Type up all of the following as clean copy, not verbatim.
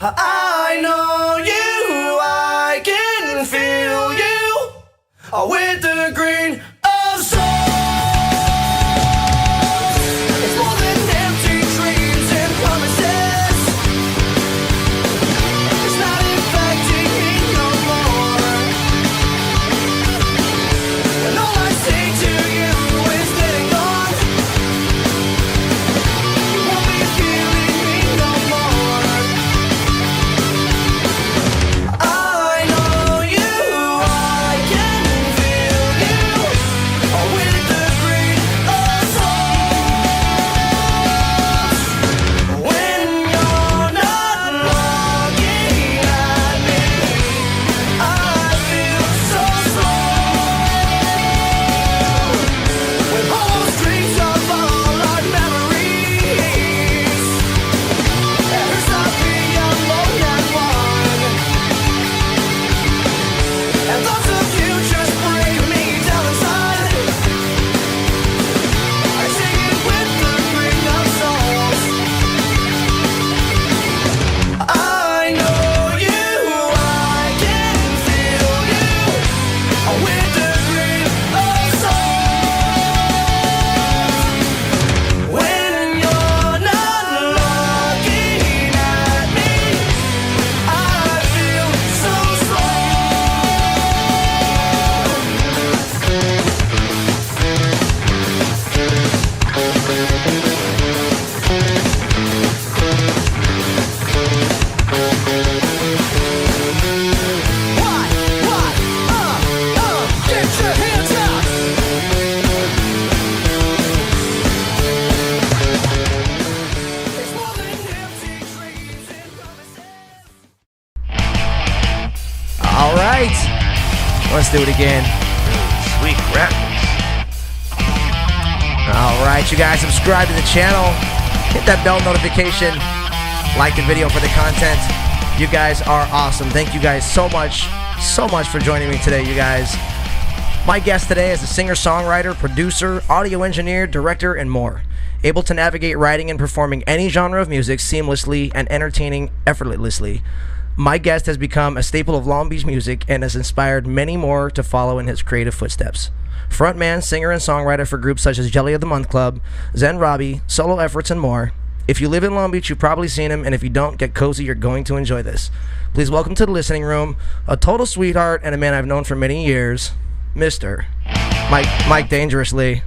I know you, I can feel you with the green of soul. It's more than empty dreams and promises. It's not infecting me no more. When all I say to you is getting gone, you won't be feeling me no more. I know you, I can feel you with the green of souls. When you're not looking at me, I feel so slow. When all those dreams of all our memories, there's not being alone at one. And thoughts of you just bring me down inside. I sing it with the ring of souls. I know you, I can feel you with the ring of souls. When you're not looking at me, I feel so slow. Get your hands up. It's more than empty dreams and promises. All right. Let's do it again. Sweet graphics. All right, you guys, subscribe to the channel. Hit that bell notification. Like the video for the content. You guys are awesome. Thank you guys so much for joining me today, you guys. My guest today is a singer-songwriter, producer, audio engineer, director, and more. Able to navigate writing and performing any genre of music seamlessly and entertaining effortlessly. My guest has become a staple of Long Beach music and has inspired many more to follow in his creative footsteps. Frontman, singer, and songwriter for groups such as Jelly of the Month Club, Zen Robbie, solo efforts, and more. If you live in Long Beach, you've probably seen him, and if you don't, get cozy, you're going to enjoy this. Please welcome to the listening room, a total sweetheart and a man I've known for many years, Mr. Mike Dangerously.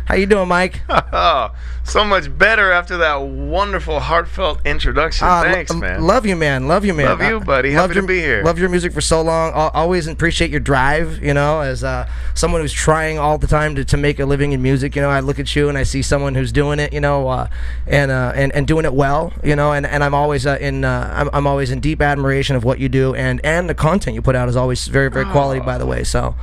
How you doing, Mike? Oh, so much better after that wonderful, heartfelt introduction. Thanks, man. Love you, man. Love you, man. Love you, buddy. Happy to be here. Love your music for so long. Always appreciate your drive, you know, as someone who's trying all the time to make a living in music. You know, I look at you and I see someone who's doing it, you know, and doing it well, you know, and I'm always I'm always in deep admiration of what you do, and the content you put out is always very, very quality, by the way. So,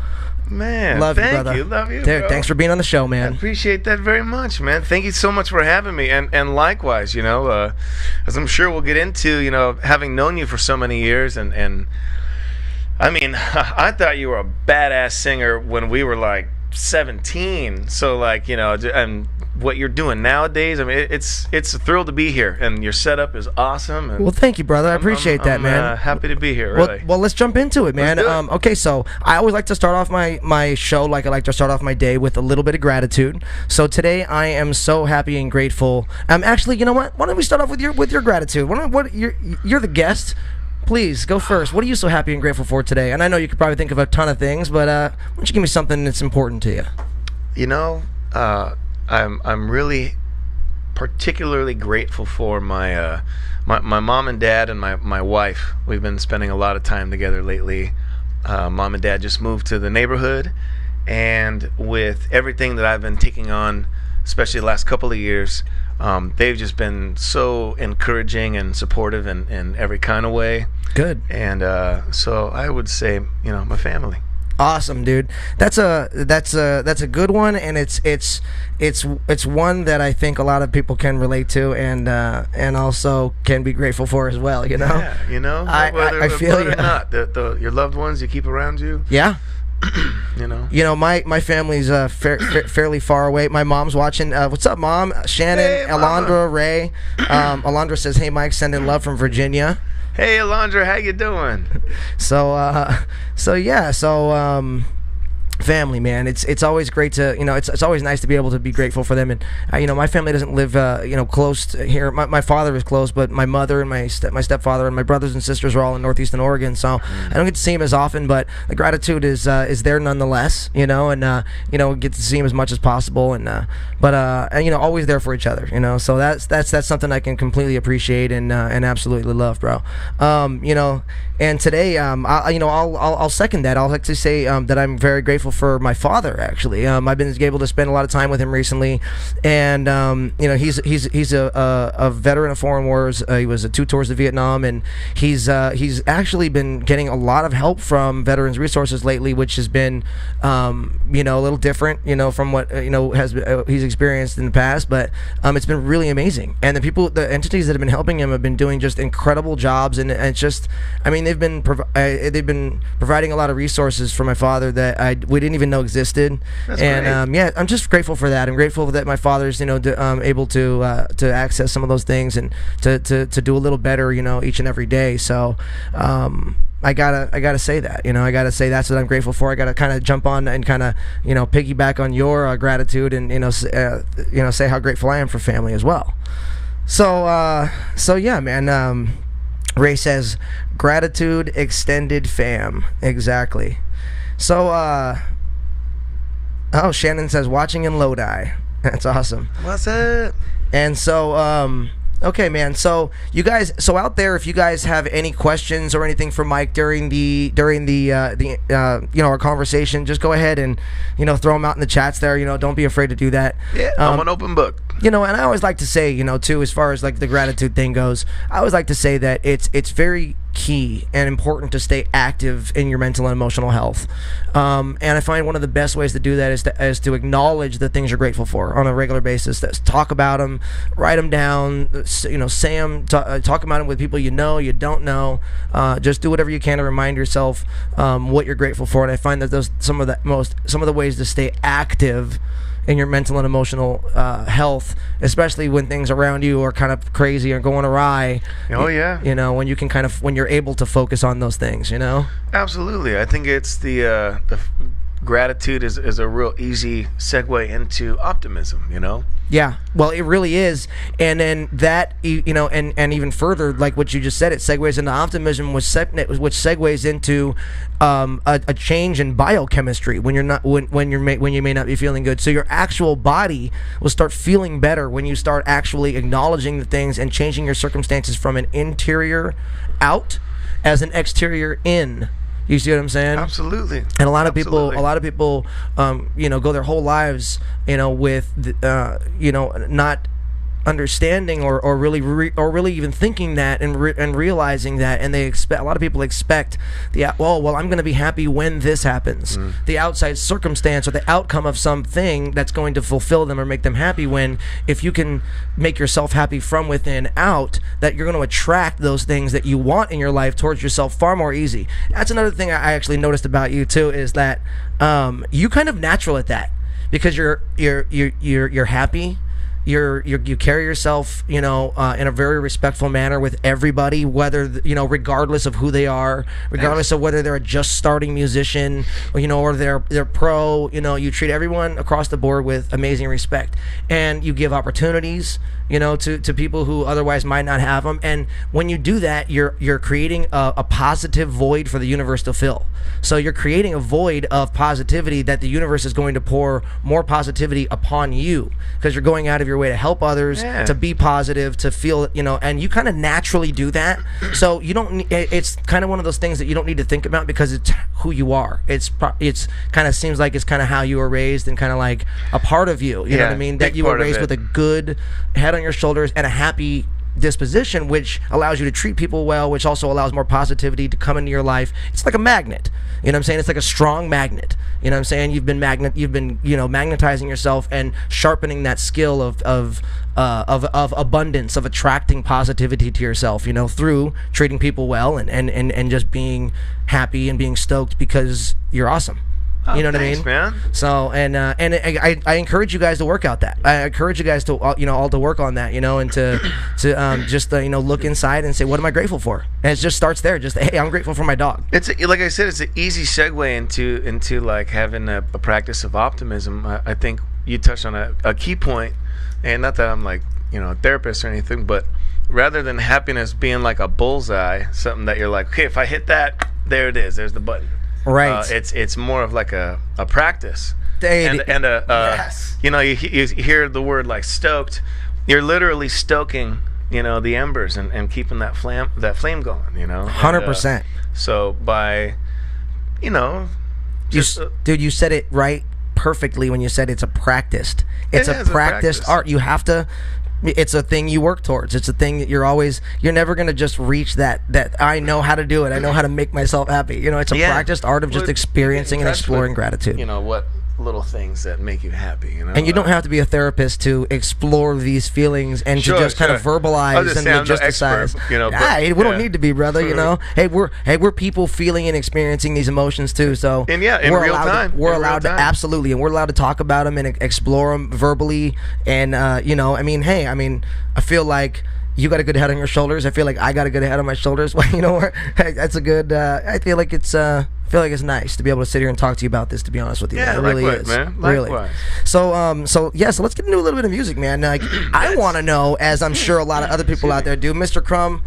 man, love you, thank brother. you. Love you, Dude, bro. thanks for being on the show, I man. appreciate that very much, man. Thank you so much for having me, and likewise, you know, as I'm sure we'll get into, you know, having known you for so many years, and I mean, I thought you were a badass singer when we were like 17. So, like, you know, and what you're doing nowadays, I mean, it's a thrill to be here, and your setup is awesome. And Well, thank you, brother. I appreciate that, man. I'm happy to be here, really. Well, let's jump into it, man. Let's do it. Okay, so I always like to start off my show like I like to start off my day with a little bit of gratitude. So today I am so happy and grateful. Actually, you know what? Why don't we start off with your gratitude? You're the guest. Please go first. What are you so happy and grateful for today? And I know you could probably think of a ton of things, but why don't you give me something that's important to you? You know, I'm really particularly grateful for my mom and dad and my wife. We've been spending a lot of time together lately. Mom and dad just moved to the neighborhood, and with everything that I've been taking on, especially the last couple of years, they've just been so encouraging and supportive in every kind of way. Good. And so I would say, you know, my family. Awesome, dude. That's a good one, and it's one that I think a lot of people can relate to, and also can be grateful for as well. You know. Yeah, you know. I feel you. Or not, your loved ones you keep around you. Yeah. You know. You know, my family's fairly far away. My mom's watching. What's up, Mom? Shannon, Hey, Mama. Alondra, Ray. Alondra says, "Hey, Mike, sending love from Virginia." Hey, Alondra, how you doing? Family, man, it's always great to, it's always nice to be able to be grateful for them. And my family doesn't live close to here. My father is close, but my mother and my stepfather and my brothers and sisters are all in northeastern Oregon, so I don't get to see him as often, but the gratitude is there nonetheless, and get to see him as much as possible, and always there for each other, so that's something I can completely appreciate and absolutely love, bro. And today, I'll second that. I'll actually say that I'm very grateful for my father. Actually, I've been able to spend a lot of time with him recently, and he's a veteran of foreign wars. He was 2 tours to Vietnam, and he's actually been getting a lot of help from Veterans Resources lately, which has been a little different, from what he's experienced in the past. But it's been really amazing, and the entities that have been helping him have been doing just incredible jobs, and it's just, they've been providing a lot of resources for my father that we didn't even know existed. That's and great. I'm just grateful for that. I'm grateful that my father's able to access some of those things and to do a little better each and every day. So I gotta say that, I gotta say that's what I'm grateful for. I gotta kind of jump on and kind of piggyback on your gratitude and say how grateful I am for family as well. So yeah, man. Ray says, gratitude extended fam. Exactly. So, Shannon says, watching in Lodi. That's awesome. What's up? And so, okay, man. So you guys, out there, if you guys have any questions or anything for Mike during our conversation, just go ahead and throw them out in the chats there. Don't be afraid to do that. Yeah, I'm an open book. And I always like to say, too, as far as like the gratitude thing goes, I always like to say that it's very key and important to stay active in your mental and emotional health. And I find one of the best ways to do that is to acknowledge the things you're grateful for on a regular basis. Talk about them, write them down, say them, talk about them with people you don't know. Just do whatever you can to remind yourself what you're grateful for. And I find that some of the ways to stay active in your mental and emotional health, especially when things around you are kind of crazy or going awry. Oh yeah. When you're able to focus on those things, Absolutely. I think it's the gratitude is a real easy segue into optimism, Yeah, well, it really is, and then that, and even further, like what you just said, it segues into optimism, which segues into a change in biochemistry when you may not be feeling good. So your actual body will start feeling better when you start actually acknowledging the things and changing your circumstances from an interior out as an exterior in. You see what I'm saying? Absolutely. And a lot of people, go their whole lives, with, not understanding or really even thinking that and realizing that, and a lot of people expect I'm going to be happy when this happens. The outside circumstance or the outcome of something that's going to fulfill them or make them happy, when if you can make yourself happy from within out, that you're going to attract those things that you want in your life towards yourself far more easy. That's another thing I actually noticed about you too, is that you kind of natural at that, because you're happy. You carry yourself, in a very respectful manner with everybody, whether, regardless of who they are, regardless of whether they're a just starting musician, or they're pro, you treat everyone across the board with amazing respect, and you give opportunities, to people who otherwise might not have them. And when you do that, you're creating a positive void for the universe to fill. So you're creating a void of positivity that the universe is going to pour more positivity upon you, because you're going out of your way to help others, to be positive, to feel, and you kind of naturally do that. So you don't. It's kind of one of those things that you don't need to think about, because it's who you are. It's kind of seems like it's kind of how you were raised, and kind of like a part of you. You know what I mean? That you were raised with a good head on your shoulders and a happy disposition, which allows you to treat people well, which also allows more positivity to come into your life. It's like a magnet. You know what I'm saying? It's like a strong magnet. You know what I'm saying? You've been magnetizing yourself and sharpening that skill of abundance, of attracting positivity to yourself, through treating people well and just being happy and being stoked because you're awesome. You know what thanks, I mean? man. So I encourage you guys to work out that. I encourage you guys to all to work on that, and to just look inside and say, what am I grateful for? And it just starts there. Just, hey, I'm grateful for my dog. It's like I said, it's an easy segue into like having a practice of optimism. I think you touched on a key point, and not that I'm like a therapist or anything, but rather than happiness being like a bullseye, something that you're like, okay, if I hit that, there it is, there's the button. Right. It's more of like a practice. Yes. You hear the word like stoked. You're literally stoking, the embers and keeping that flame going. 100%. So by, dude, you said it right perfectly when you said it's a practiced. It's a practiced art. You have to. It's a thing you work towards. It's a thing that you're never going to just reach that I know how to do it. I know how to make myself happy. It's a practiced art of just experiencing and exploring gratitude. What little things that make you happy, And you don't have to be a therapist to explore these feelings and to just kind of verbalize and logisticize. We don't need to be, brother. Hey, we're people feeling and experiencing these emotions too. So in real time, we're allowed to absolutely, and we're allowed to talk about them and explore them verbally. And I feel like you got a good head on your shoulders. I feel like I got a good head on my shoulders. Well, that's a good. I feel like it's nice to be able to sit here and talk to you about this. To be honest with you, yeah, it really likewise, is. Man. Really. Likewise. So let's get into a little bit of music, man. Like I want to know, as I'm sure a lot of other people out there do, Mr. Crumb.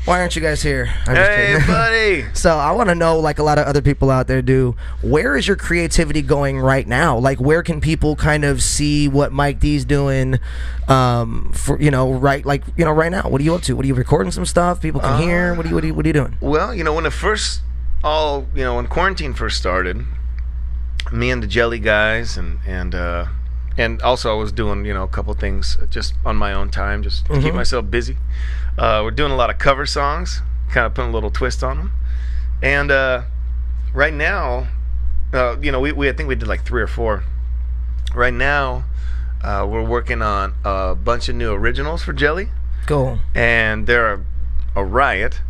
Why aren't you guys here? I'm just hey, kidding. buddy. So I want to know, like a lot of other people out there do, where is your creativity going right now? Like, where can people kind of see what Mike D's doing? Right now. What are you up to? What are you recording? Some stuff people can hear. What are you doing? Well, when it first when quarantine first started, me and the Jelly guys and also I was doing a couple things just on my own time, just to keep myself busy. We're doing a lot of cover songs, kind of putting a little twist on them. And right now, I think we did like 3 or 4. Right now, we're working on a bunch of new originals for Jelly. Cool. And they're a riot.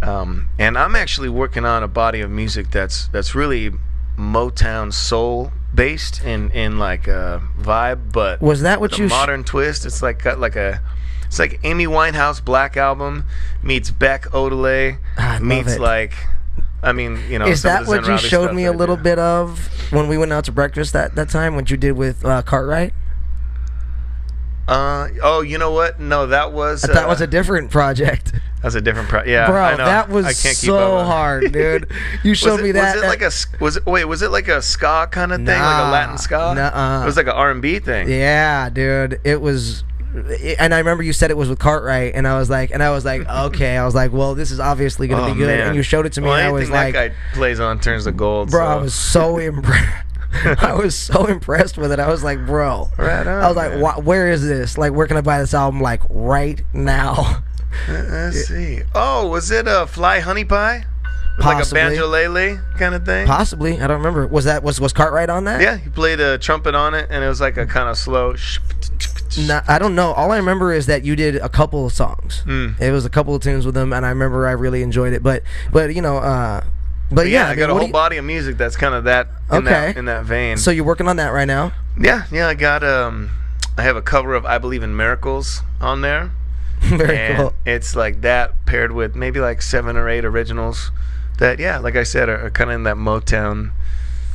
And I'm actually working on a body of music that's really Motown soul based in like a vibe, but was that what you modern twist? It's like got like it's like Amy Winehouse Black Album meets Beck Odelay meets it. like is that what you showed me a little bit of when we went out to breakfast that time, what you did with Cartwright? You know what? No, that was that was a different project. That's a different yeah, bro. I know. That was I can't keep so up. hard, dude. You showed me that. Was it like a ska kind of thing, like a Latin ska? Nuh-uh. It was like an R&B thing. Yeah, dude. It was. And I remember you said it was with Cartwright, and I was like, okay. I was like, well, this is obviously gonna be good. Man. And you showed it to me, and I was like, that guy plays on turns to gold. Bro, so. I was so impressed. I was so impressed with it. I was like, bro. Right on, I was like, where is this? Like, where can I buy this album? Like, right now. Let's see. Oh, was it a Fly Honey Pie? Possibly. Like a banjolele kind of thing? Possibly. I don't remember. Was Cartwright on that? Yeah, he played a trumpet on it, and it was like a kind of slow. No, I don't know. All I remember is that you did a couple of songs. It was a couple of tunes with them, and I remember I really enjoyed it. But yeah, I got a whole body of music that's kind of that in that vein. So you're working on that right now? Yeah. I got I have a cover of I Believe in Miracles on there. Very cool. It's like that paired with maybe like 7 or 8 originals that, like I said, are kind of in that Motown,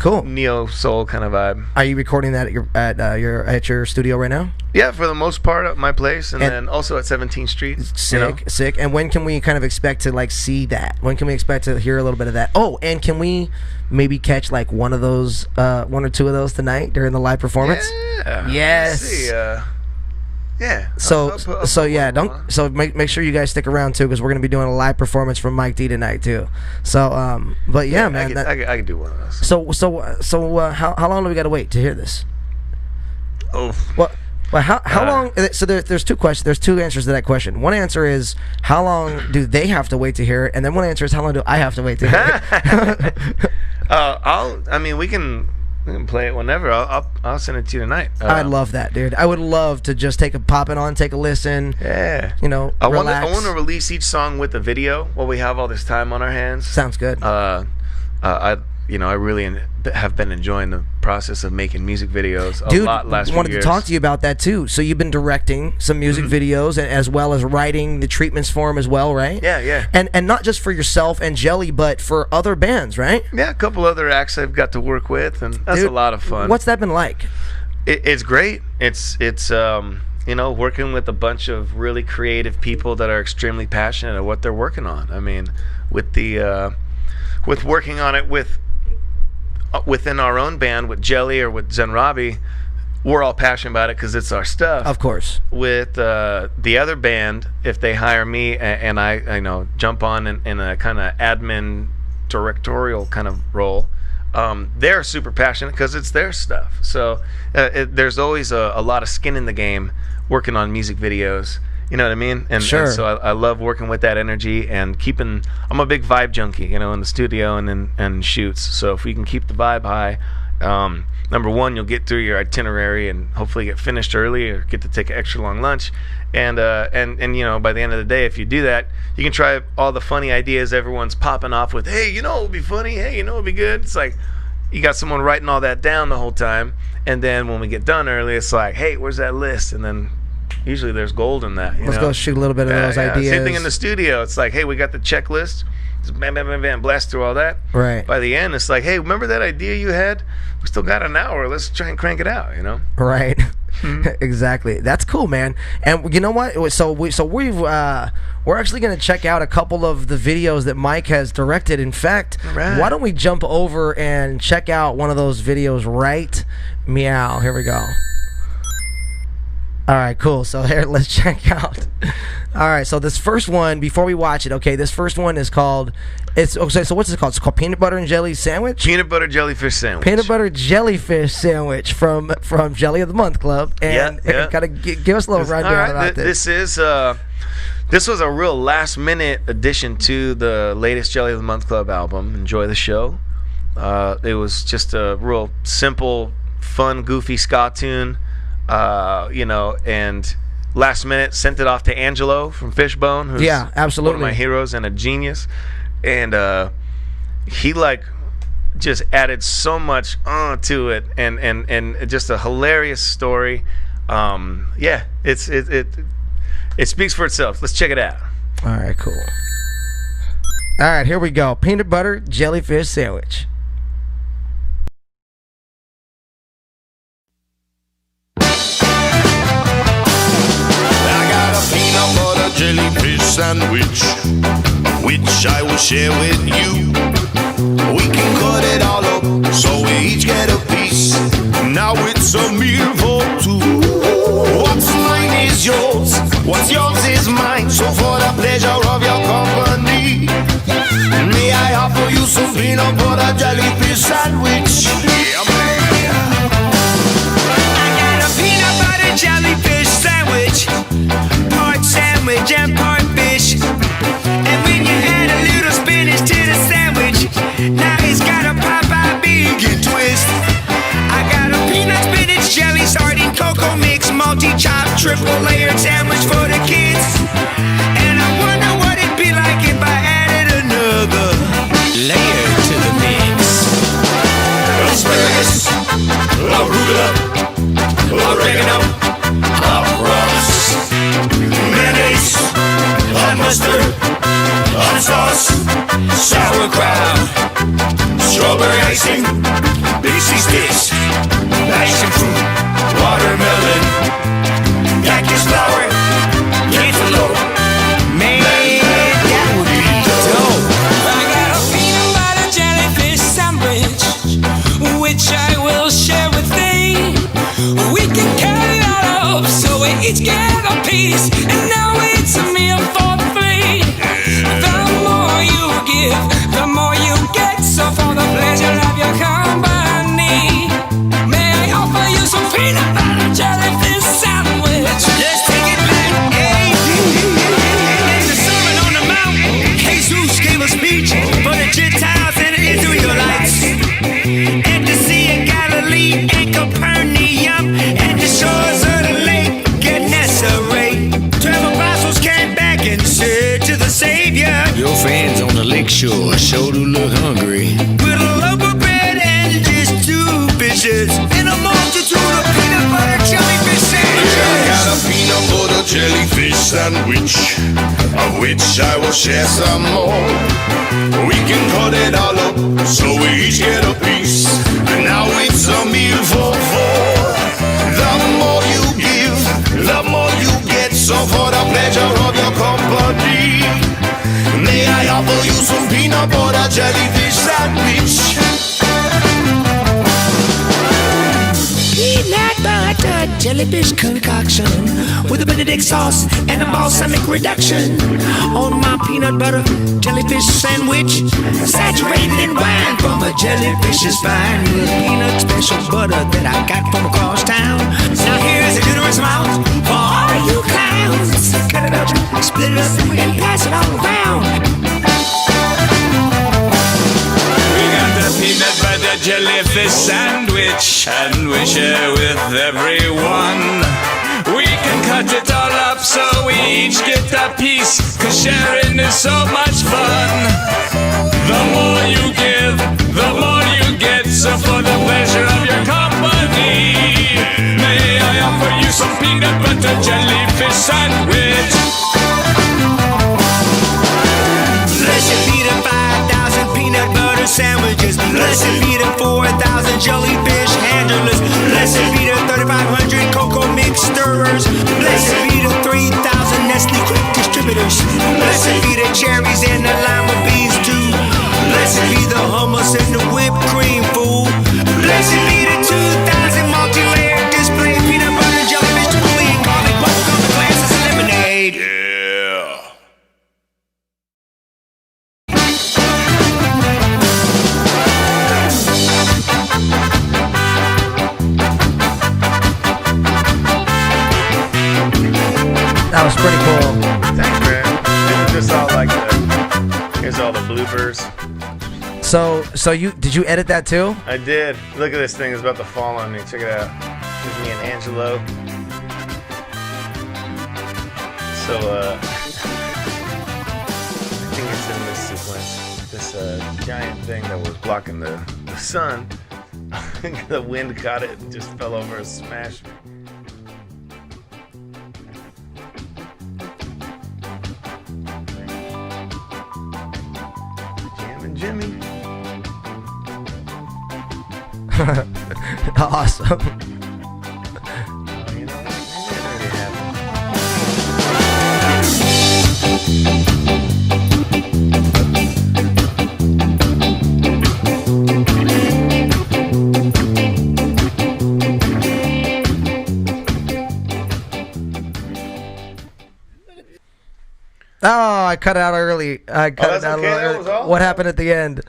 cool, neo soul kind of vibe. Are you recording that at your studio right now? Yeah, for the most part at my place, and then also at 17th Street. Sick. And when can we kind of expect to like see that? When can we expect to hear a little bit of that? Oh, and can we maybe catch like one or 2 of those tonight during the live performance? Yeah. Yes. Let's see, yeah. So make sure you guys stick around too, because we're gonna be doing a live performance from Mike D tonight too. So but yeah, man, I could do one of those. So how long do we gotta wait to hear this? Oh. Well, how long? So there's 2 questions. There's 2 answers to that question. One answer is how long do they have to wait to hear it, and then one answer is how long do I have to wait to hear it? We can play it whenever. I'll send it to you tonight. I'd love that, dude. I would love to just take a listen. Yeah. Relax. I want to release each song with a video while we have all this time on our hands. Sounds good. I really have been enjoying the process of making music videos a lot last few years. Wanted to talk to you about that too. So you've been directing some music videos, and as well as writing the treatments for them as well, right? Yeah. And not just for yourself and Jelly, but for other bands, right? Yeah, a couple other acts I've got to work with, and that's a lot of fun. What's that been like? It's great. It's working with a bunch of really creative people that are extremely passionate at what they're working on. I mean, with working on it within our own band with Jelly or with Zen Robbie, we're all passionate about it because it's our stuff. Of course. With the other band, if they hire me and I jump on in a kind of admin directorial kind of role, they're super passionate because it's their stuff. So there's always a lot of skin in the game working on music videos. You know what I mean? And so I love working with that energy and I'm a big vibe junkie, in the studio and shoots. So if we can keep the vibe high, number one, you'll get through your itinerary and hopefully get finished early or get to take an extra long lunch. And by the end of the day, if you do that, you can try all the funny ideas everyone's popping off with. Hey, it would be funny. Hey, it would be good. It's like you got someone writing all that down the whole time. And then when we get done early, it's like, hey, where's that list? And then usually there's gold in that. Let's go shoot a little bit of those ideas. Same thing in the studio. It's like, hey, we got the checklist. Just bam, bam, bam, bam, blast through all that. Right. By the end, it's like, hey, remember that idea you had? We still got an hour. Let's try and crank it out, Right. Exactly. That's cool, man. And you know what? So we're actually going to check out a couple of the videos that Mike has directed. In fact, why don't we jump over and check out one of those videos right meow. Here we go. All right, cool. So here, let's check out. All right, so this first one, before we watch it, okay, this first one is called, so what's it called? It's called Peanut Butter and Jelly Sandwich? Peanut Butter Jellyfish Sandwich. Peanut Butter Jellyfish Sandwich from Jelly of the Month Club. And kind of give us a little rundown about this. This was a real last-minute addition to the latest Jelly of the Month Club album, Enjoy the Show. It was just a real simple, fun, goofy ska tune. And last minute sent it off to Angelo from Fishbone, who's absolutely one of my heroes and a genius. And he just added so much to it, and just a hilarious story. It speaks for itself. Let's check it out. All right, cool. All right, here we go. Peanut Butter Jellyfish Sandwich. Jellyfish sandwich, which I will share with you. We can cut it all up, so we each get a piece. Now it's a meal for two. What's mine is yours, what's yours is mine. So for the pleasure of your company, may I offer you some peanut butter jellyfish sandwich? Yeah, man. I got a peanut butter jellyfish sandwich, part sandwich and part fish. And when you add a little spinach to the sandwich, now it's got a Popeye vegan twist. I got a peanut spinach jelly sardine cocoa mix, multi-chop triple layered sandwich for the kids. And I wonder what it'd be like if I added another layer to the mix. Asparagus, arugula, oregano, rust, mayonnaise, hot mustard, hot sauce, sauerkraut, strawberry icing, pixie sticks, passion fruit, watermelon, cactus flower, cantaloupe. Man, that would be dope. I got a peanut butter jellyfish sandwich, which I will share with thee. We can carry that up, so we each get a piece, and now it's a meal for three. The more you give, the more you get, so for the pleasure of your company, may I offer you some peanut butter jellyfish sandwich? Let's take it back, hey. There's a sermon on the mount. Jesus gave a speech for the Gentiles and the Israelites, and to see in Galilee and Capernaum and the shores of the lake Gennesaret. 12 apostles came back and said to the Savior, Your fans on the lake shore sure do look hungry. "Put a loaf of bread jellyfish sandwich, of which I will share some more. We can cut it all up, so we each get a piece. And now it's a meal for four. The more you give, the more you get. So for the pleasure of your company, may I offer you some peanut butter jellyfish sandwich? Peanut butter jellyfish concoction with a Benedict sauce and a balsamic reduction on my peanut butter jellyfish sandwich, saturated in wine from a jellyfish's spine with peanut special butter that I got from across town. Now here's a generous amount for all you clowns. Cut it up, split it up, and pass it all around. Peanut butter jellyfish sandwich, and we share with everyone. We can cut it all up so we each get a piece, 'cause sharing is so much fun. The more you give, the more you get. So for the pleasure of your company, may I offer you some peanut butter jellyfish sandwich? Blessed be the 5,000 peanut butter sandwiches. Blessed be the 4,000 jellyfish handlers. Blessed be the 3,500 cocoa mix stirrers. Blessed be the 3,000 Nestle quick distributors. Blessed be the cherries and the lima beans too. Blessed be the hummus and the whipped cream, fool. Blessed be the 2,000 multi-layered display peanut butter jellyfish truly garlic bubblegum glasses of lemonade. Yeah. That was pretty cool. Thanks, man. This is just all like here's all the bloopers. So did you edit that too? I did. Look at this thing. It's about to fall on me. Check it out. This is me and Angelo. So, I think it's in this sequence. This giant thing that was blocking the sun. The wind caught it and just fell over and smashed me. Jammin' Jimmy. Awesome. Oh, you know what? Maybe it already happened. Oh, I cut it out early. I cut that's it out okay. That early. was all? What happened at the end?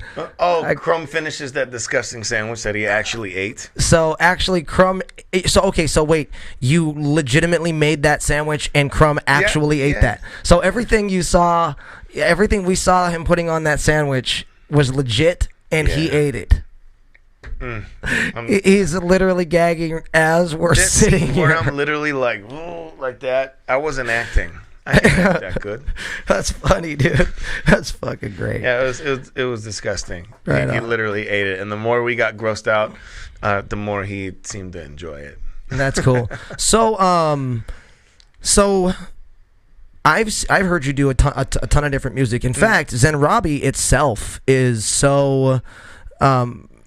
Crumb finishes that disgusting sandwich that he actually ate. So actually, Crumb. So wait. You legitimately made that sandwich, and Crumb actually ate that. So everything we saw him putting on that sandwich was legit, and he ate it. He's literally gagging as we're sitting here. Where I'm literally like that. I wasn't acting. I didn't act that good. That's funny, dude. That's fucking great. Yeah, it was disgusting. Right he on. literally ate it, and the more we got grossed out, the more he seemed to enjoy it. That's cool. So I've heard you do a ton of different music. In fact, Zen Robbie itself is so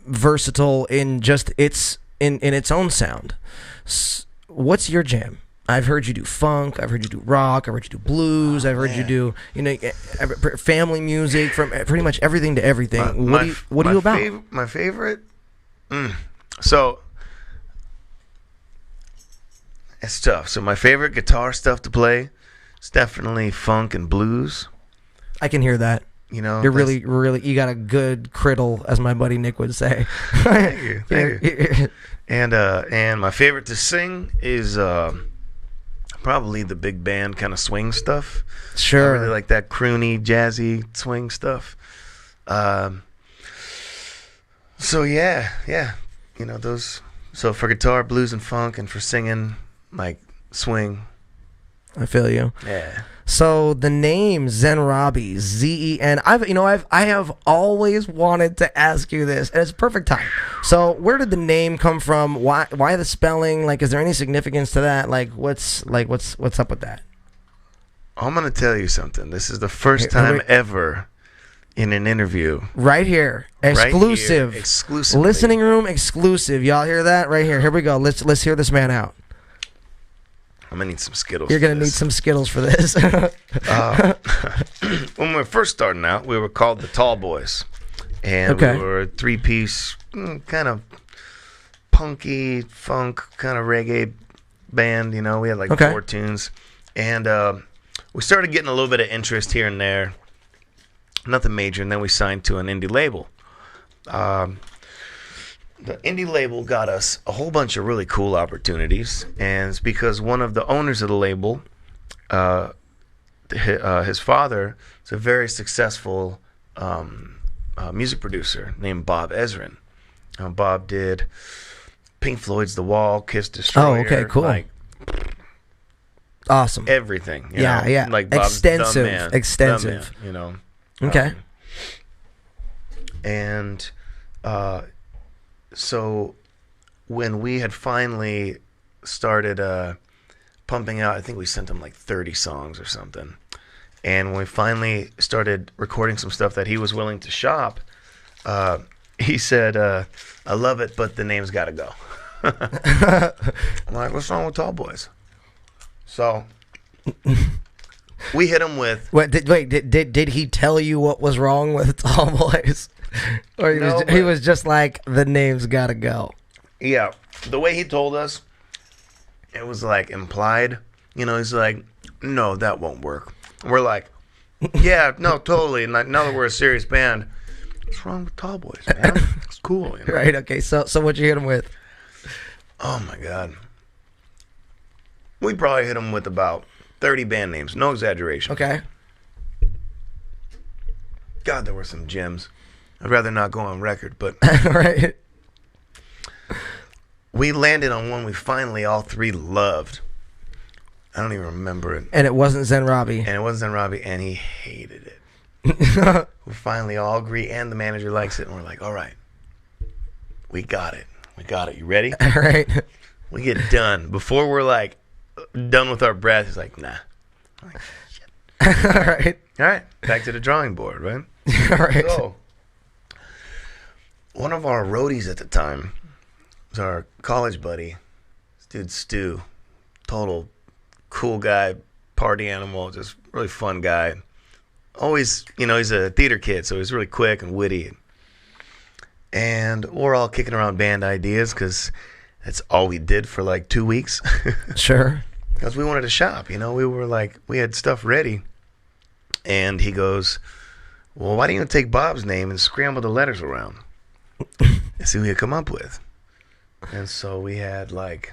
versatile in just in its own sound. What's your jam? I've heard you do funk. I've heard you do rock. I've heard you do blues. I've heard you do family music, from pretty much everything to everything. What are you about? My favorite. So it's tough. So my favorite guitar stuff to play is definitely funk and blues. I can hear that. You know, You're really, you got a good criddle, as my buddy Nick would say. Thank you. And my favorite to sing is probably the big band kind of swing stuff. Sure. I really like that croony, jazzy swing stuff. So yeah, you know those. So for guitar, blues, and funk, and for singing, like swing. I feel you. Yeah. So the name Zen Robbie, Z-E-N. I have always wanted to ask you this, and it's perfect time. So where did the name come from? Why the spelling? Like, is there any significance to that? Like, what's up with that? I'm gonna tell you something. This is the first time ever in an interview. Right here, exclusive, right here, exclusive, listening room exclusive. Y'all hear that? Right here. Here we go. Let's hear this man out. I'm gonna need some Skittles. You're gonna need some Skittles for this. When we were first starting out, we were called the Tall Boys, and we were a three-piece, kind of punky funk, kind of reggae band. You know, we had like 4 tunes, and we started getting a little bit of interest here and there. Nothing major, and then we signed to an indie label. The indie label got us a whole bunch of really cool opportunities, and it's because one of the owners of the label, his father is a very successful music producer named Bob Ezrin. Bob did Pink Floyd's The Wall, Kiss Destroyer. Oh, okay, cool. Like, awesome. Everything. You yeah, know? yeah. Like Bob's extensive, the man, extensive. The man, you know. Okay. And so when we had finally started pumping out, I think we sent him like 30 songs or something. And when we finally started recording some stuff that he was willing to shop, he said, I love it, but the name's got to go. I'm like, what's wrong with Tall Boys? So we hit him with... Did he tell you what was wrong with Tall Boys? Or he was just like, the name's got to go? Yeah. The way he told us, it was like implied. You know, he's like, no, that won't work. And we're like, yeah, no, totally. And now that we're a serious band, what's wrong with Tall Boys, man? It's cool. You know? Right, okay. So what'd you hit him with? Oh, my God. We probably hit him with about 30 band names. No exaggeration. Okay. God, there were some gems. I'd rather not go on record, but... Right. We landed on one we finally all three loved. I don't even remember it. And it wasn't Zen Robbie. And it wasn't Zen Robbie, and he hated it. We finally all agree, and the manager likes it, and we're like, all right, we got it. We got it. You ready? All right. We get done. Before we're like done with our breath, he's like, nah. I'm like, shit. All right. All right. Back to the drawing board, right? All right. So, one of our roadies at the time was our college buddy, this dude Stu. Total cool guy, party animal, just really fun guy. Always, you know, he's a theater kid, so he's really quick and witty. And we're all kicking around band ideas because that's all we did for like 2 weeks. Sure. Because we wanted to shop, you know. We were like, we had stuff ready. And he goes, well, why don't you take Bob's name and scramble the letters around and see what you come up with? And so we had like,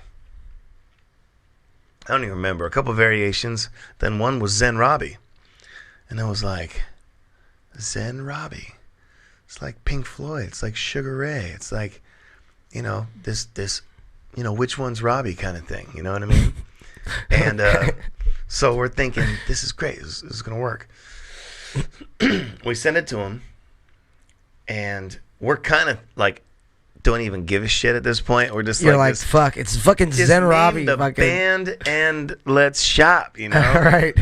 I don't even remember, a couple variations. Then one was Zen Robbie. And I was like, Zen Robbie. It's like Pink Floyd. It's like Sugar Ray. It's like, you know, this, you know, which one's Robbie kind of thing. You know what I mean? And so we're thinking, this is great. This is going to work. We send it to him. And we're kind of like, don't even give a shit at this point. We're just You're like fuck, it's fucking Zen Robbie. The band and let's shop, you know? Right.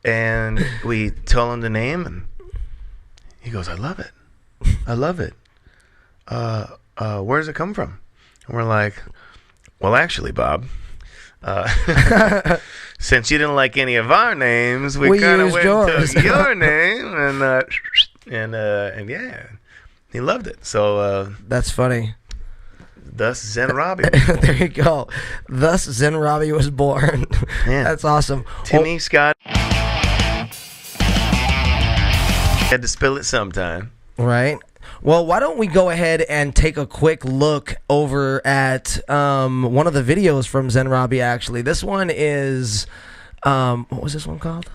And we tell him the name, and he goes, I love it. I love it. Where does it come from? And we're like, well, actually, Bob, since you didn't like any of our names, we kind of went to your name, and yeah. He loved it. So that's funny. Thus Zen Robbie. There you go. Thus Zen Robbie was born. Yeah. That's awesome. Timmy Scott had to spill it sometime. Right. Well, why don't we go ahead and take a quick look over at one of the videos from Zen Robbie, actually. This one is, what was this one called?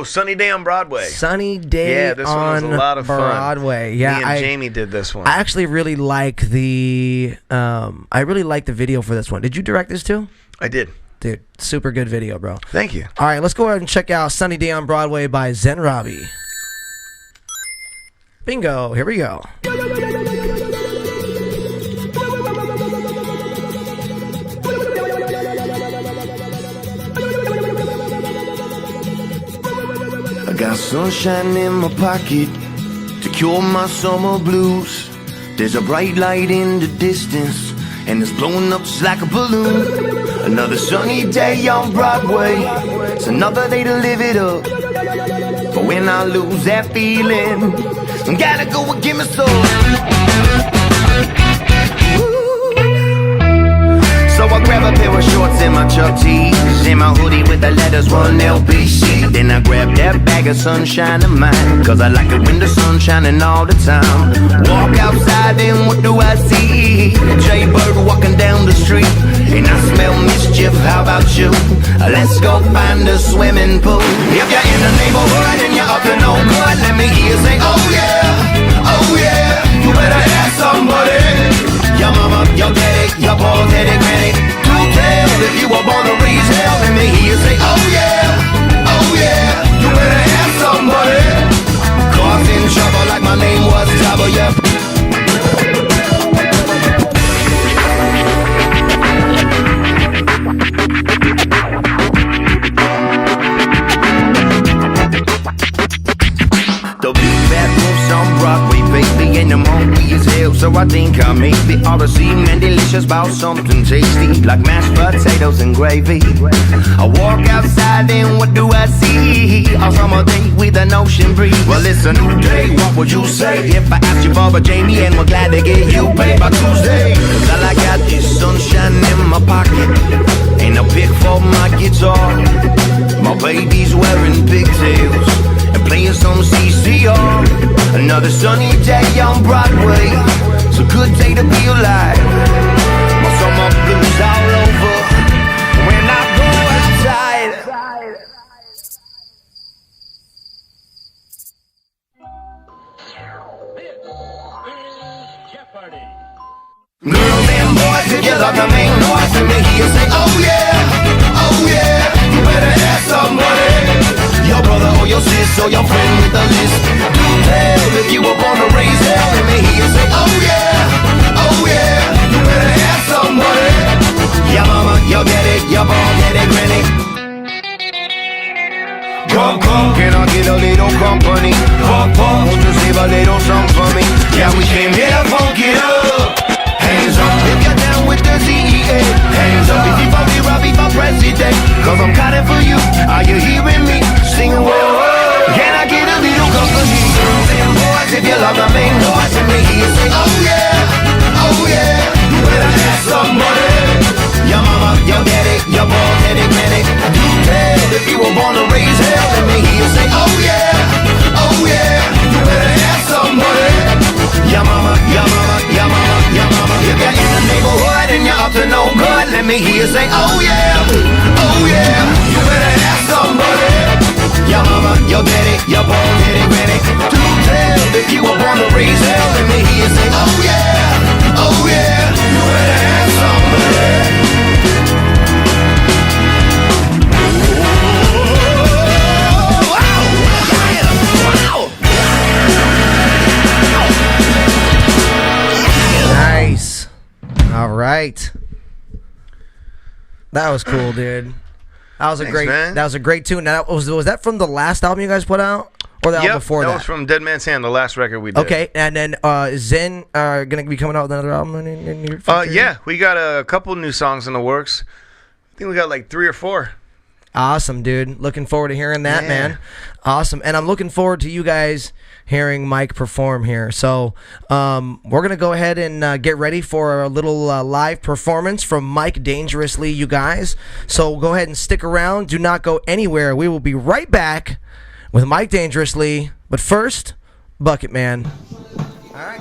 Sunny Day on Broadway. Sunny Day yeah, this one was a lot of Broadway. Fun. Yeah, Me and Jamie did this one. I actually really like the video for this one. Did you direct this too? I did. Dude, super good video, bro. Thank you. All right, let's go ahead and check out Sunny Day on Broadway by Zen Robbie. Bingo, here we go. got sunshine in my pocket to cure my summer blues. There's a bright light in the distance, and it's blowing up just like a balloon. Another sunny day on Broadway, it's another day to live it up. But when I lose that feeling, I gotta go and give me some. So I grab a pair of shorts and my Chuck tees, and my hoodie with the letters 1LBC. Then I grab that bag of sunshine of mine, cause I like it when the sun's shining all the time. Walk outside and what do I see? A jaybird walking down the street, and I smell mischief, how about you? Let's go find a swimming pool. If you're in the neighborhood and you're up to no good, let me hear you say, oh yeah, oh yeah. You better ask somebody. Your mama, your daddy, your boy, daddy, granny. Do tell if you were born to raise hell. Let me hear you say, oh yeah, oh yeah. You better ask somebody. Cause in trouble like my name was Trouble, yeah. The big bad wolves on Broadway, baby, and them hungry as hell. So I think I may be RC man delicious about something tasty, like mashed potatoes and gravy. I walk outside and what do I see? A summer day with an ocean breeze. Well, it's a new day, what would you say if I asked you for a Jamie and we're glad to get you paid by Tuesday? Cause all I got is sunshine in my pocket and a pick for my guitar. My baby's wearing pigtails and playing some CCR. Another sunny day on Broadway, it's a good day to be alive. My summer blues all over when I go outside. Girls and boys, if you love the main noise, let me hear you say, oh yeah, oh yeah. You better ask somebody. Your brother or your sis or your friend with a list. Do tell if you were born to raise hell. Let me hear you say, oh yeah, oh yeah. You better ask somebody. Your mama, your daddy, your mom, daddy, granny. Come, come, can I get a little company? Pop, pop, won't you save a little something for me? Yeah, we came here to funk it up. Hands up if you're down with the DEA. Hands up if you vote me Robbie for president. Cause I'm counting for you. Are you hearing me? Singing whoa, whoa. Can I get a little company? Girls and boys, if you love the main noise, let me hear you say, oh yeah, oh yeah. You better ask somebody. Your mama, your daddy, your boy, daddy, granny. Do tell if you were born to raise hell. Let me hear you say, oh yeah, oh yeah. You better ask somebody. Your mama, your mama, your mama, your mama. If you're in the neighborhood and you're up to no good, let me hear you say, oh yeah, oh yeah. You better ask somebody. Your mama, your daddy, your boy, daddy, granny. Do tell if you were born to raise hell. Let me hear you say, oh yeah, oh yeah. You better ask somebody. Nice. All right. That was cool, dude. That was a great. Man. That was a great tune. Now, was that from the last album you guys put out, or the album before that? That was from Dead Man's Hand, the last record we did. Okay, and then is Zen gonna be coming out with another album in your future? Yeah, we got a couple new songs in the works. I think we got like 3 or 4. Awesome, dude. Looking forward to hearing that, Yeah. man. Awesome, and I'm looking forward to you guys hearing Mike perform here. So we're gonna go ahead and get ready for a little live performance from Mike Dangerously, you guys. So go ahead and stick around. Do not go anywhere. We will be right back with Mike Dangerously. But first, Bucket Man. All right.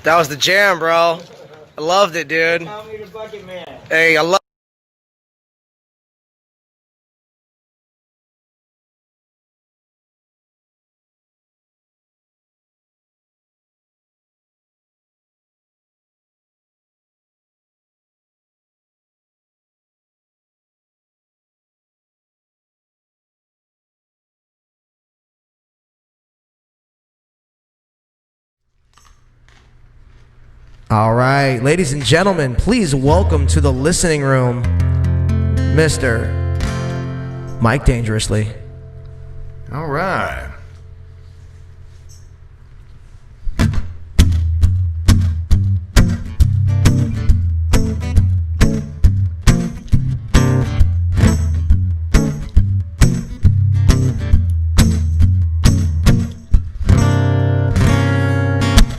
That was the jam, bro. I loved it, dude. Hey, I love. All right, ladies and gentlemen, please welcome to the listening room, Mr. Mike Dangerously. All right.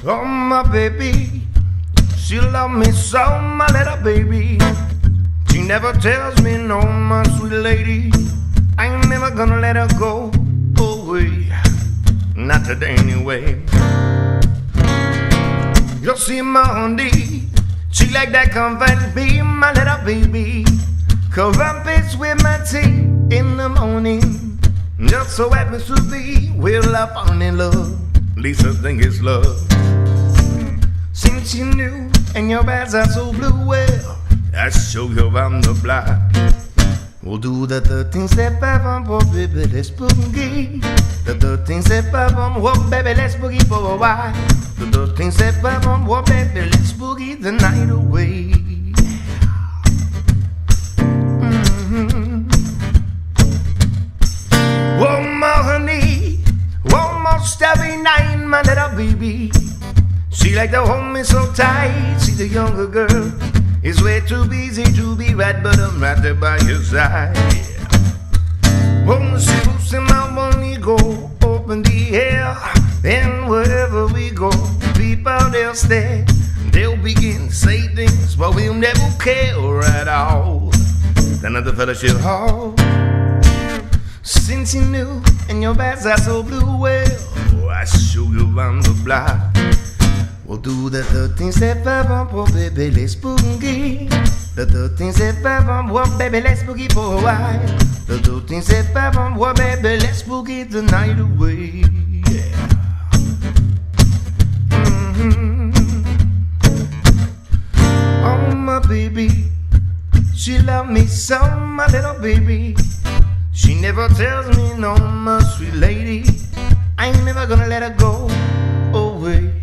Oh, my baby, she love me so, my little baby. She never tells me no, my sweet lady. I ain't never gonna let her go away, not today anyway. You'll see my honey, she like that confident be, my little baby. Crumpets with my tea in the morning. Just so happens to be, well, I found in love. Lisa think it's love. Since you knew, and your eyes are so blue, well, I show you around the block. We'll do the 13 step five on, oh baby, let's boogie. The 13 step five on, oh baby, let's boogie for a while. The 13 step five on, oh baby, let's boogie the night away. Oh my honey, almost every night, my little baby. She like to hold me so tight. She's a younger girl. It's way too busy to be right, but I'm right there by your side. Oh, she moves in my money, go open the air. And wherever we go, people they'll stare. They'll begin to say things, but we'll never care at all. Another fella she'll haul. Since you knew, and your eyes are so blue, well, I show you around the block. We'll do the 13 step five on, oh baby, let's boogie. The 13 step five on, oh baby, let's boogie for a while. The 13 step five on, oh baby, let's boogie the night away. Yeah. Oh my baby, she love me so, my little baby. She never tells me no, my sweet lady. I ain't never gonna let her go away,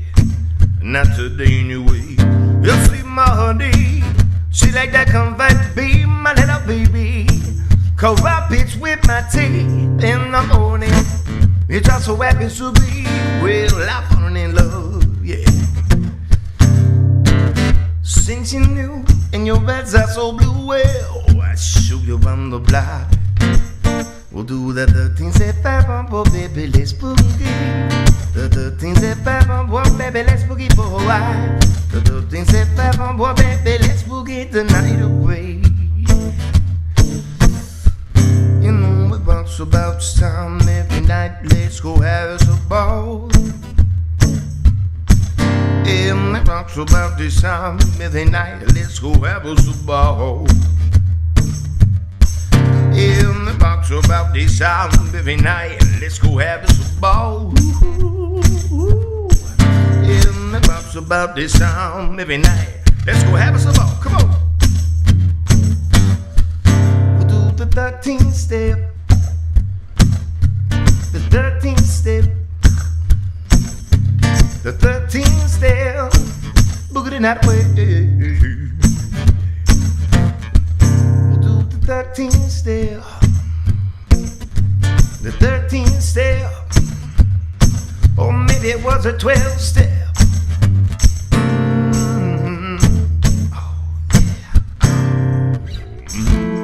not today anyway. You see my honey, she like that confident be, my little baby. Corrupt bitch with my tea in the morning. It just so happens to be, well, I fallen in love, yeah. Since you knew, and your eyes are so blue, well, I show you on the block. We'll do the 13 step five on, oh baby, let's boogie. The 13 step five on, oh baby, let's boogie for a while. The 13 step five on, oh baby, let's boogie the night away. You know it walks about this time every night, let's go have us a ball. Yeah, it walks about this time every night, let's go have us a ball. In the box about this time every night, let's go have us a ball. In the box about this time every night, let's go have us a ball. Come on. We'll do the 13 step, the 13 step, the 13 step, boogie that way. 13 step, the 13 step, or maybe it was a 12 step. Oh, yeah.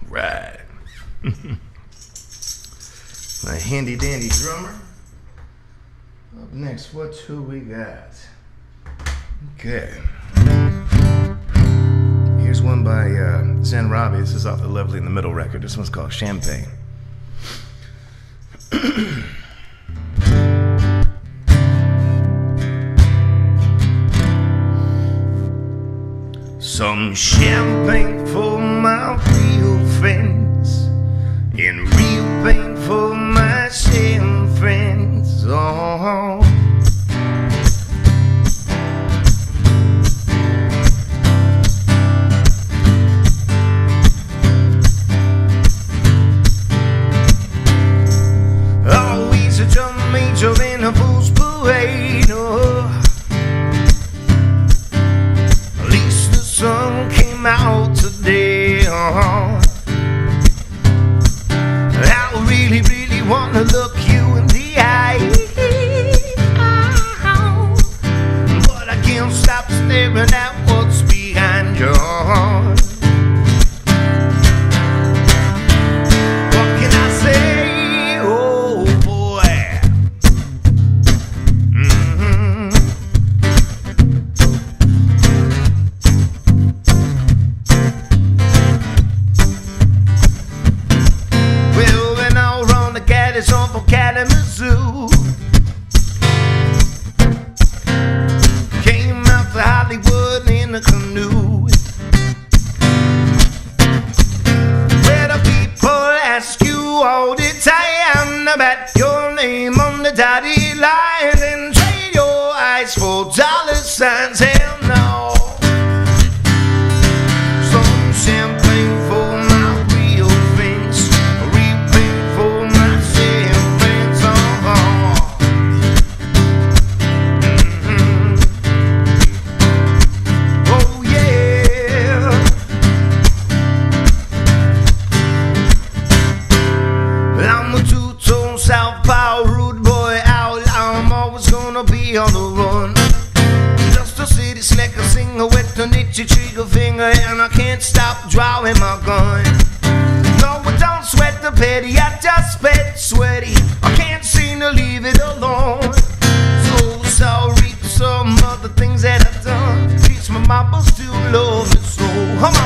Right. My handy dandy drummer. Up next, who we got? Okay. Here's one by Zen Robbie. This is off the Lovely in the Middle record. This one's called Champagne. Some champagne for my real friends, and real pain for my sham friends. Oh. Always a drum major in a fool's parade. Oh. At least the sun came out today. Oh. I really, really wanna look you in the eye, but I can't stop staring at what's behind your heart. What can I say? Oh boy. Well, when I run the caddies on for Kalamazoo, came out to Hollywood in a canoe, where the people ask you all the time about your name on the dotted line and trade your eyes for dollar signs. Hell no. Some champagne for my real friends, real pain for my sham friends. Oh yeah. I'm a two-tone southpaw rude boy outlaw. I'm always gonna be on the run. Just a city slicker singer with an itchy trigger finger, and I can't stop drawing my gun. No, I don't sweat the petty, I just sweat sweaty. I can't seem to leave it alone. So sorry for some other things that I've done. Teach my mama to love me so. Oh mama,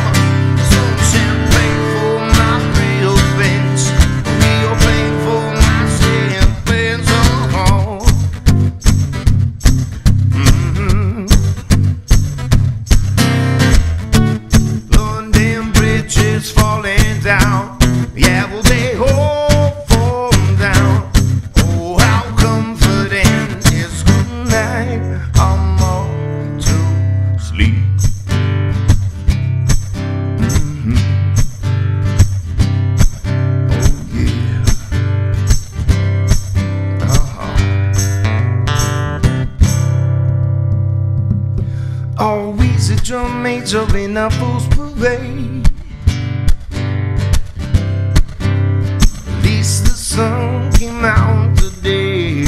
some champagne for my real friends, real pain for my sham friends. Oh. London bridges falling down. Yeah, well they all fall down. Oh, how comforting is good night. I'm all to sleep. Always a drum major in a fool's parade. At least the sun came out today.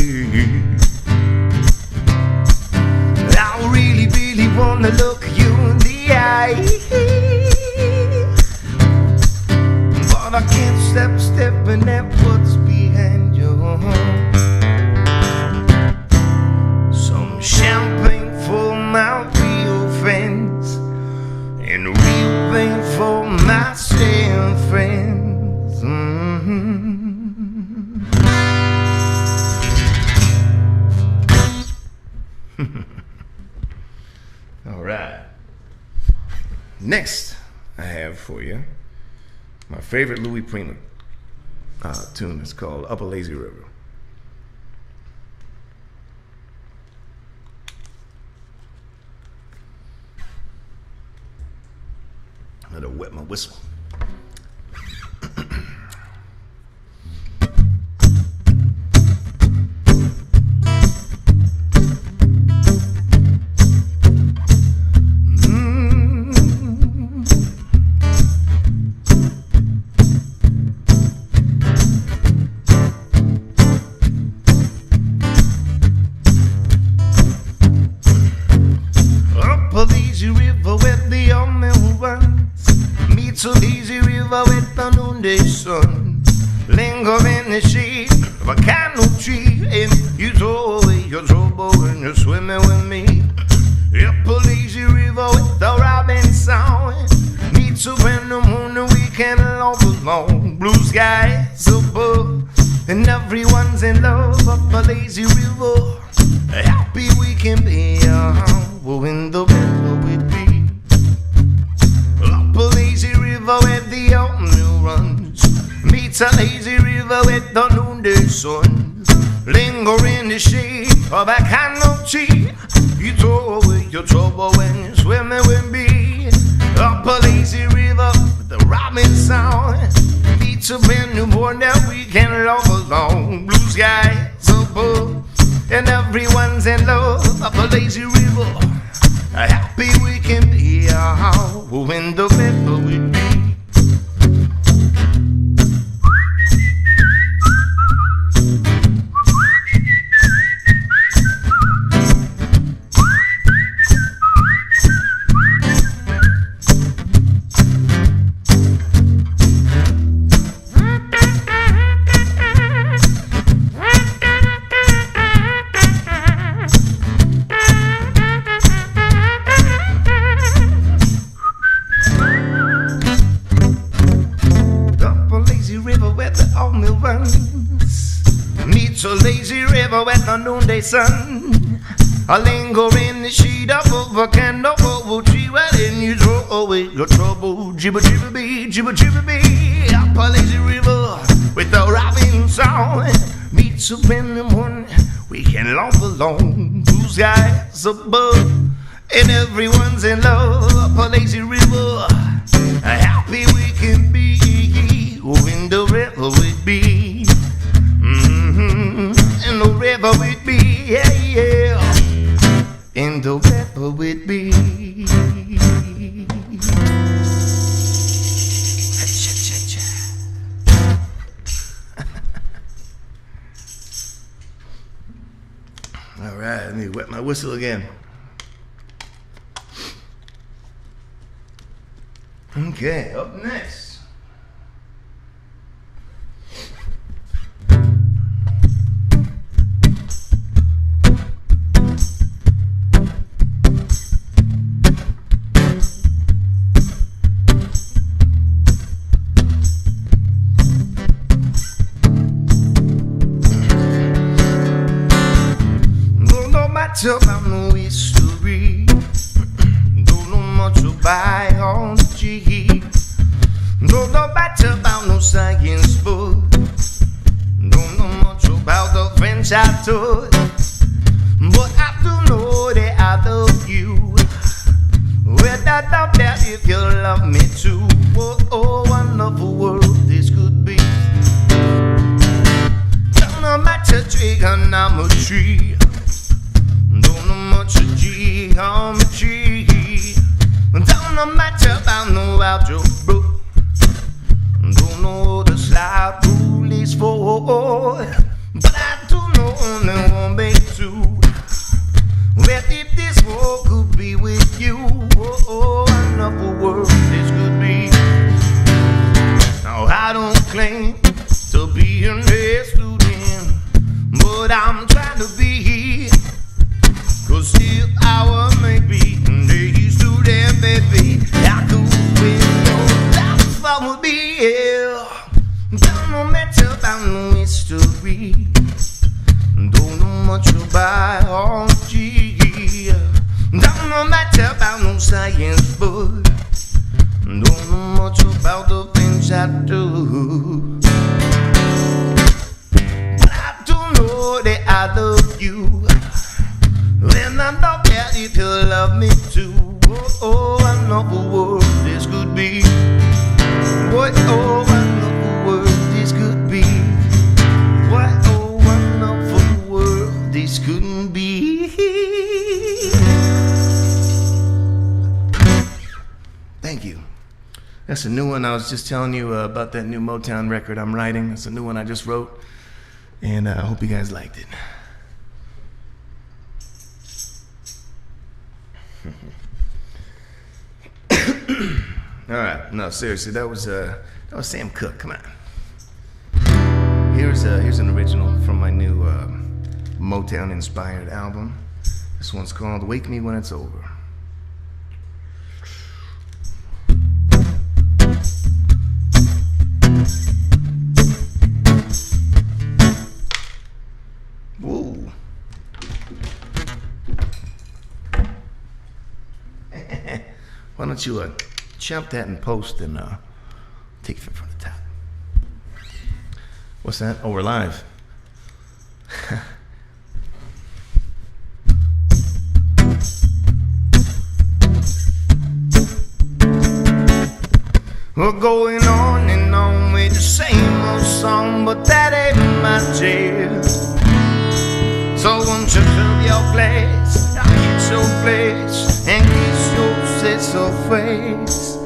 I really, really wanna look you in the eye, but I can't stop stepping at what's behind you. Some champagne for my real friends, and real pain for my sham friends. All right. Next, I have for you my favorite Louis Prima tune. It's called Up a Lazy River. I gotta wet my whistle. Up a lazy river where the young man runs, meets a lazy river with the noonday sun. Linger in the shade of a canoe tree, and you throw away your trouble when you're swimming with me. Up a lazy river with the robin song, meets a brand new moon and we can all belong. Blue skies above, and everyone's in love. Up a lazy river, happy we can be. When the river would be the shape of a kind of tree. You throw away your trouble when you're swimming with me. Up a lazy river with the rhyming sound. Meets a brand new morning that we can love alone. Blue skies above and everyone's in love. Up a lazy river, happy we can be. When the river we be. Meets a lazy river at the noonday sun. I linger in the shade of a candle tree. Well, then you throw away your trouble. Jibber jibber bee, jibber jibber bee. Up a lazy river with the rhyming sound. Meets up in the morning, we can laugh alone. Blue skies above and everyone's in love. Up a lazy river, happy we can be. In the river we be. In the river with me, yeah, yeah. In the river with me. All right, let me wet my whistle again. Okay, up next. About no history, don't know much about biology, don't know much about no science book, don't know much about the French I took, but I do know that I love you. Well, I doubt that if you love me too. Oh, wonderful world this could be. Don't know much of trigonometry. Don't know much of geometry. Don't know much about no algebra. Don't know what the slide rule is for. But I do know only one way to. Well, if this world could be with you, oh, wonderful world this could be. Now I don't claim to be an A student, but I'm trying to be. Cause if I were maybe an A student, baby, I could win your life. I would be here. Don't know much about no history. Don't know much about biology. Don't know much about no science, but don't know much about the things I do. But I do know that I love you. And I know that if you love me too. Oh, wonderful world this could be. What oh, wonderful world this could be. What oh, wonderful world this couldn't be. Thank you. That's a new one. I was just telling you about that new Motown record I'm writing. It's a new one I just wrote. And I hope you guys liked it. All right, no, seriously, that was Sam Cooke. Come on. Here's an original from my new Motown-inspired album. This one's called "Wake Me When It's Over." Whoa. Why don't you chop that in post and take it from the top? What's that? Oh, we're live. We're going on and on with the same old song, but that ain't my jam. So won't you curb your place, I'll hit your place and kiss your sister face.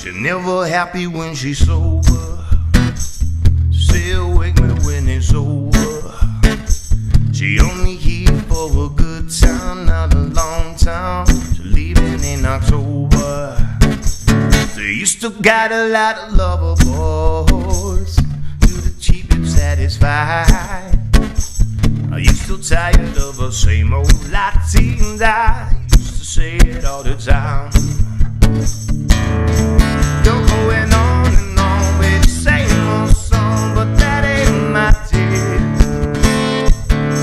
She's never happy when she's sober, still wake me when it's over. She only here for a good time, not a long time. She's leaving in October. You still got a lot of lover boys, do the cheap and satisfied. Are you still tired of the same old Latins? I used to say it all the time. You're going on and on with the same old song, but that ain't my deal.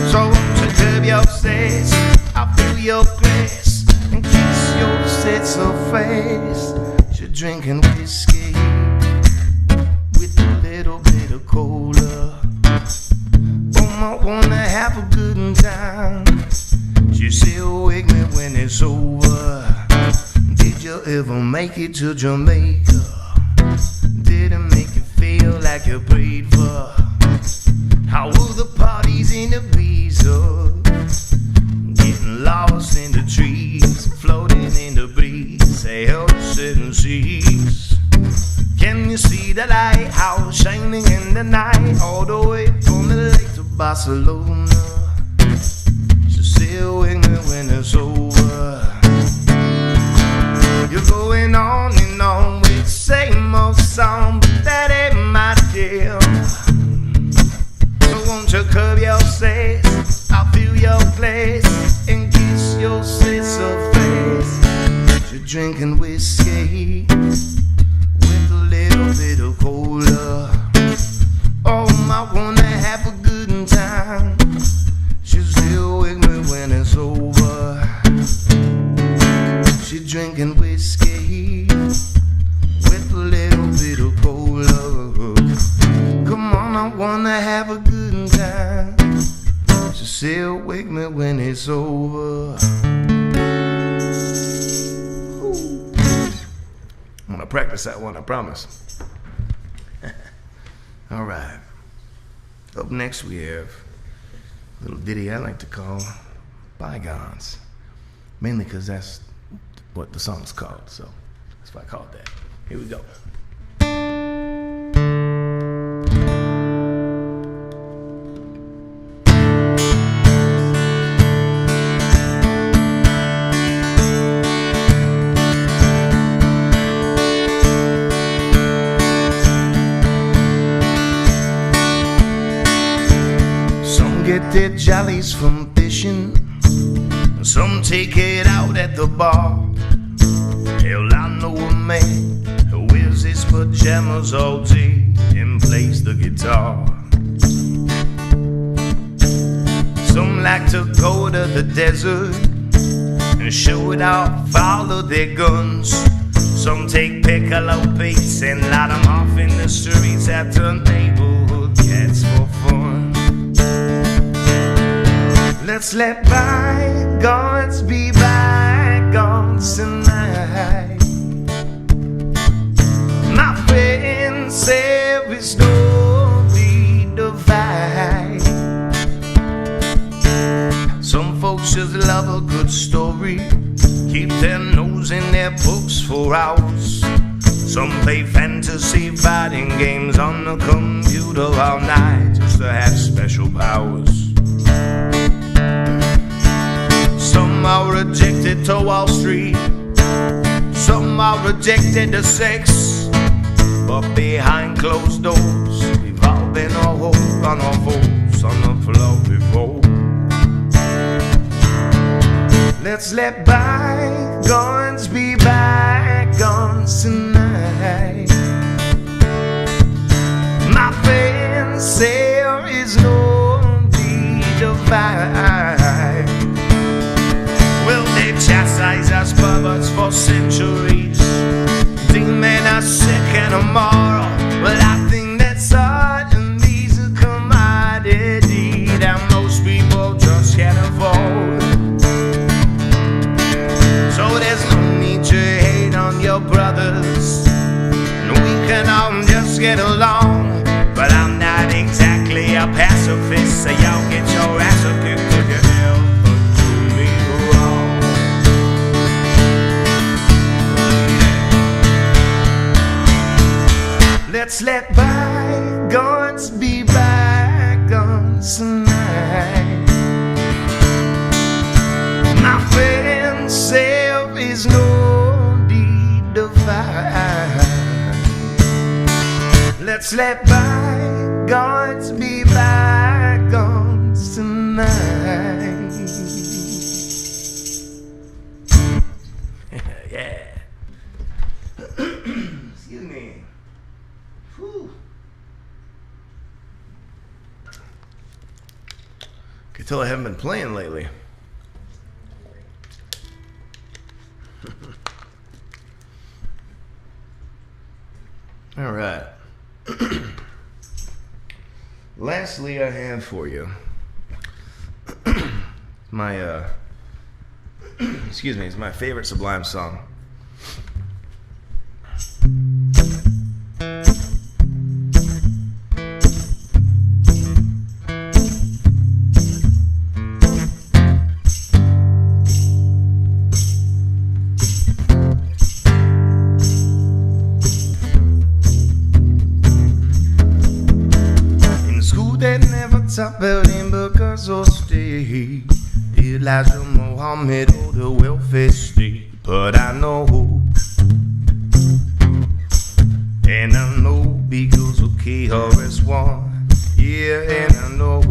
So won't you curb your face, I'll feel your grace and kiss your sister face. She's drinking whiskey with a little bit of cola. Oh, I wanna have a good time. She still wake me when it's over. Did you ever make it to Jamaica? Did it make you feel like you prayed for? How were the parties in Ibiza? Getting lost in the trees, floating in the breeze, say hello to seven seas. Can you see the lighthouse shining in the night, all the way from the lake to Barcelona? She's still with me when it's over. You're going on and on with the same old song, but that ain't my deal. So won't you curb your face, I'll feel your place and kiss your sister face. You're drinking whiskey with a little bit of cola. Oh, I wanna have a good time. She's still with me when it's over. She's drinking whiskey with a little bit of cola. Come on, I wanna have a good time. She's still with me when it's over. I'm gonna practice that one, I promise. All right. Up next we have a little ditty I like to call Bygones. Mainly because that's what the song's called, so that's why I called that. Here we go. Get their jollies from fishing, some take it out at the bar. Hell, I know a man who wears his pajamas all day and plays the guitar. Some like to go to the desert and show it off, follow their guns. Some take piccolo beats and light them off in the streets after neighborhood cats for fun. Let's let bygones be bygones tonight. My friends say it's no need to fight. Some folks just love a good story, keep their nose in their books for hours. Some play fantasy fighting games on the computer all night just to have special powers. Some are addicted to Wall Street, some are addicted to sex, but behind closed doors, we've all been on our foes on the floor before. Let's let bygones be bygones tonight. My friends say there is no need to fight. Well, they chastise us perverts for centuries, deeming us sick and immoral. Well, I think Let's let bygones be bygones tonight. My friend self is no deed to fight. Let's let bygones be bygones tonight. Yeah. Excuse me. Whew. Can tell I haven't been playing lately. All right. Lastly, I have for you my excuse me, it's my favorite Sublime song. Top building because of state. Elijah Muhammad or the welfare state. But I know, and I know because of KRS-One. Yeah, and I know,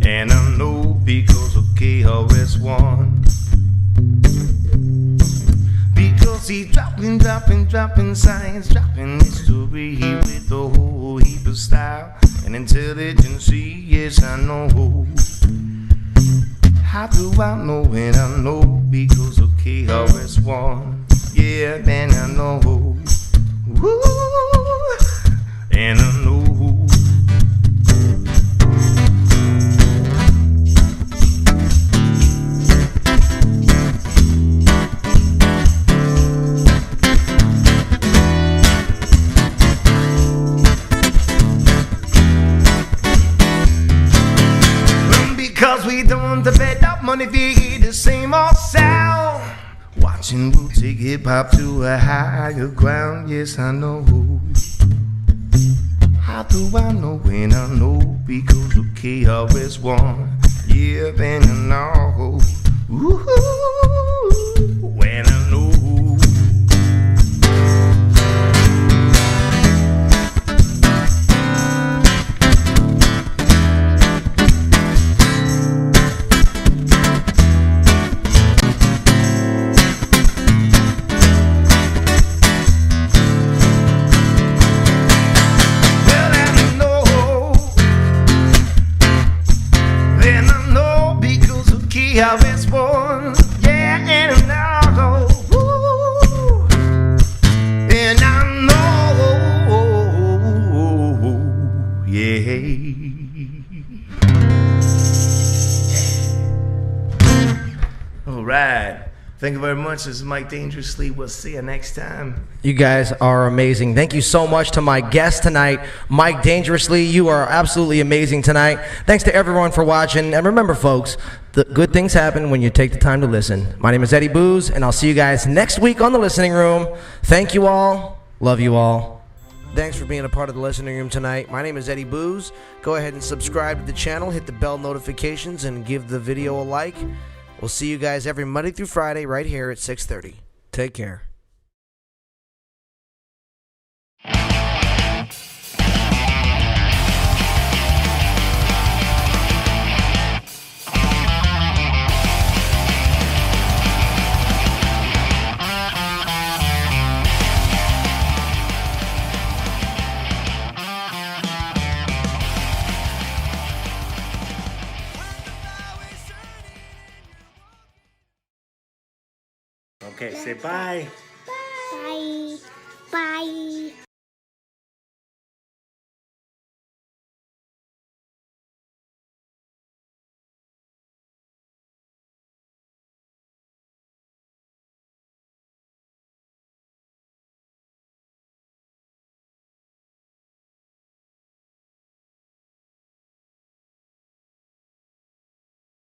and I know because of KRS-One. Because he's dropping science, dropping history with the whole heap of style and intelligence. Yes, I know. How do I know? And I know because of KRS-One. Yeah, then I know. Woo, and I know. Because we don't debate up money for the same old sound. Watching will take hip hop to a higher ground. Yes, I know. How do I know? When I know because of KRS-One. Yeah, then I know. Ooh, when I know. KRS-One, yeah, and I know, ooh, and I know, yeah. All right. Thank you very much. This is Mike Dangerously. We'll see you next time. You guys are amazing. Thank you so much to my guest tonight, Mike Dangerously. You are absolutely amazing tonight. Thanks to everyone for watching. And remember, folks, the good things happen when you take the time to listen. My name is Eddie Booze, and I'll see you guys next week on The Listening Room. Thank you all. Love you all. Thanks for being a part of The Listening Room tonight. My name is Eddie Booze. Go ahead and subscribe to the channel, hit the bell notifications, and give the video a like. We'll see you guys every Monday through Friday right here at 6:30. Take care. Okay, say bye. Bye. Bye.